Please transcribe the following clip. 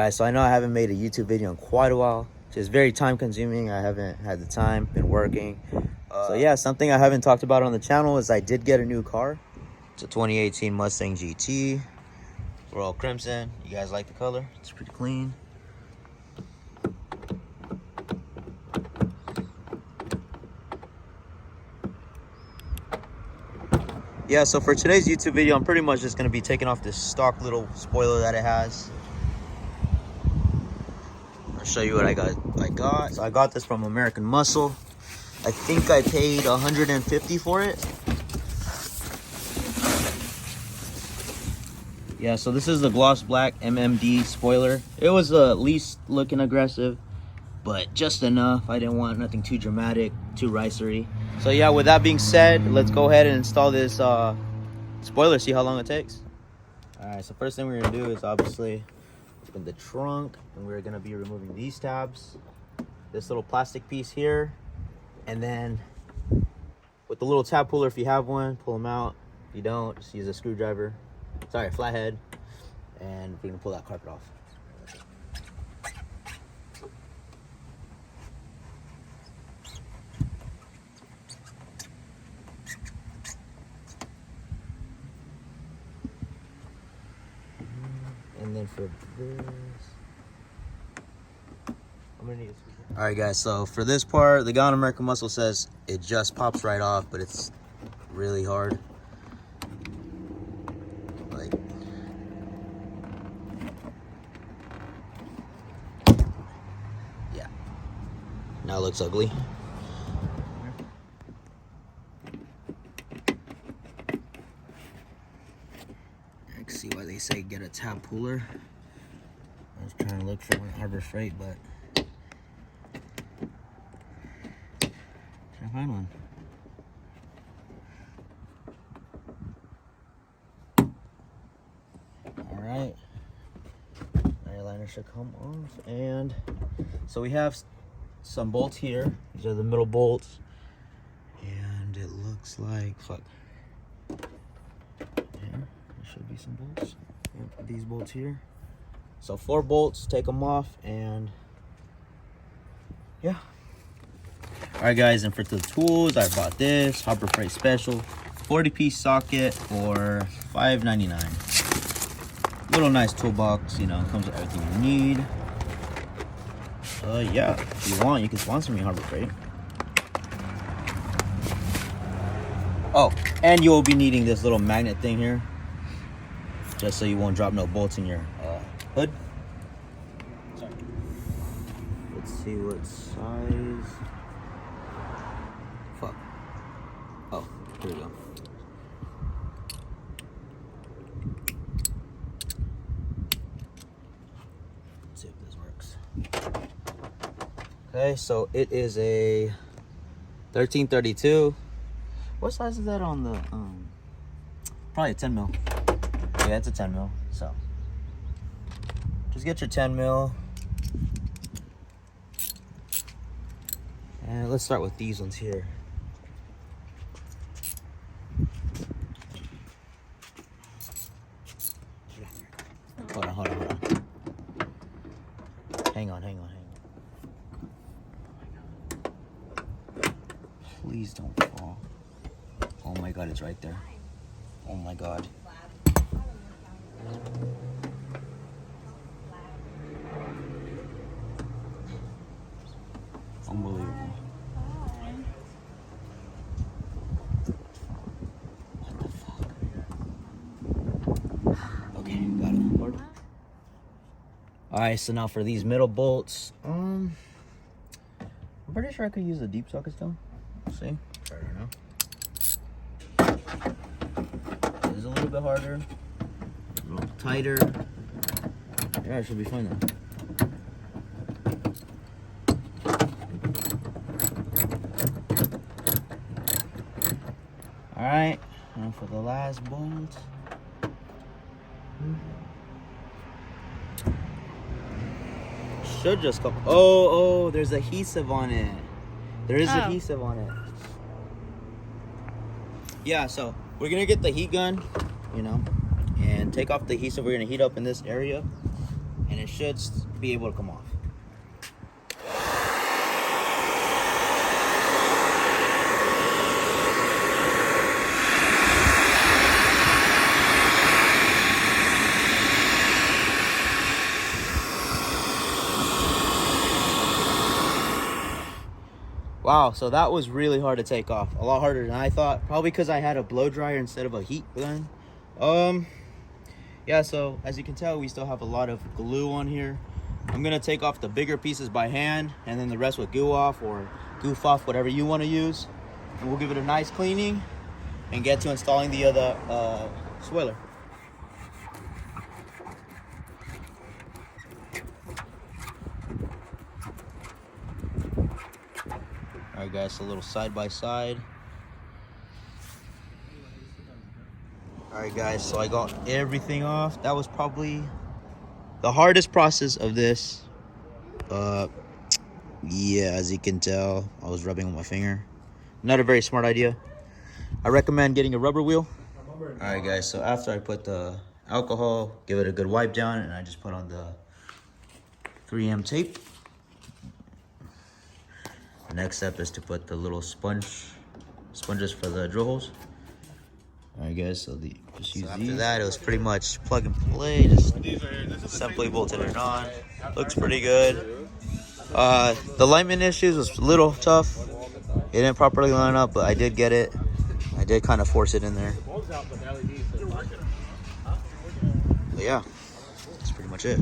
guys, so I know I haven't made a YouTube video in quite a while. It's very time consuming. I haven't had the time, been working. So yeah, something I haven't talked about on the channel is I did get a new car. It's a 2018 Mustang GT. We're all crimson. You guys like the color? It's pretty clean. Yeah, so for today's YouTube video, I'm pretty much just going to be taking off this stock little spoiler that it has. I'll show you what I got. So I got this from American Muscle. I think I paid $150 for it. Yeah, so this is the gloss black MMD spoiler. It was the least looking aggressive, but just enough. I didn't want nothing too dramatic, too ricery. So yeah, with that being said, let's go ahead and install this spoiler, see how long it takes. All right, so first thing we're gonna do is obviously open the trunk, and we're gonna be removing these tabs, this little plastic piece here, and then with the little tab puller, if you have one, pull them out. If you don't, just use a screwdriver. Sorry, flathead, and we're gonna pull that carpet off. And then for this, I'm gonna need a screwdriver. All right, guys. So for this part, the guy on American Muscle says it just pops right off, but it's really hard. Like, yeah. Now it looks ugly. I can see why they say get a tab puller. I was trying to look for one at Harbor Freight, but can't find one. All right, eyeliner should come off, and so we have some bolts here. These are the middle bolts, and it looks like should be some bolts. Yep, these bolts here. So 4 bolts, take them off, and yeah. All right, guys, and for the tools, I bought this Harbor Freight special 40-piece socket for $5.99. Little nice toolbox, you know, comes with everything you need. Yeah, if you want, you can sponsor me, Harbor Freight. Oh, and you'll be needing this little magnet thing here, just so you won't drop no bolts in your hood. Sorry. Let's see what size. Fuck. Oh, here we go. Let's see if this works. Okay, so it is a 1332. What size is that on the probably a 10 mil. Yeah, it's a 10 mil, so just get your 10 mil. And let's start with these ones here. Hold on. Hang on. Please don't fall. Oh my God, it's right there. Oh my God. Unbelievable. What the fuck? Okay, got it. Alright, so now for these middle bolts, I'm pretty sure I could use a deep socket still. Let's see. Try it right now. It is a little bit harder. A little tighter. Yeah, it should be fine though. Alright, and for the last bolt. Should just come. Oh, there's adhesive on it. There is adhesive on it. Yeah, so we're gonna get the heat gun, you know, and take off the adhesive. We're gonna heat up in this area. and it should be able to come off. Wow, so that was really hard to take off. A lot harder than I thought. Probably because I had a blow dryer instead of a heat gun. Yeah, so as you can tell, we still have a lot of glue on here. I'm gonna take off the bigger pieces by hand, and then the rest with goof off, whatever you want to use. And we'll give it a nice cleaning and get to installing the other spoiler. All right, guys, so a little side by side. All right, guys, so I got everything off. That was probably the hardest process of this. Yeah, as you can tell, I was rubbing with my finger. Not a very smart idea. I recommend getting a rubber wheel. All right, guys, so after I put the alcohol, give it a good wipe down, and I just put on the 3M tape. The next step is to put the little sponges for the drill holes. All right, guys, so just use after that, it was pretty much plug and play. Just simply bolted it on. Looks pretty good. The alignment issues was a little tough. It didn't properly line up, but I did get it. I did kind of force it in there. But yeah, that's pretty much it.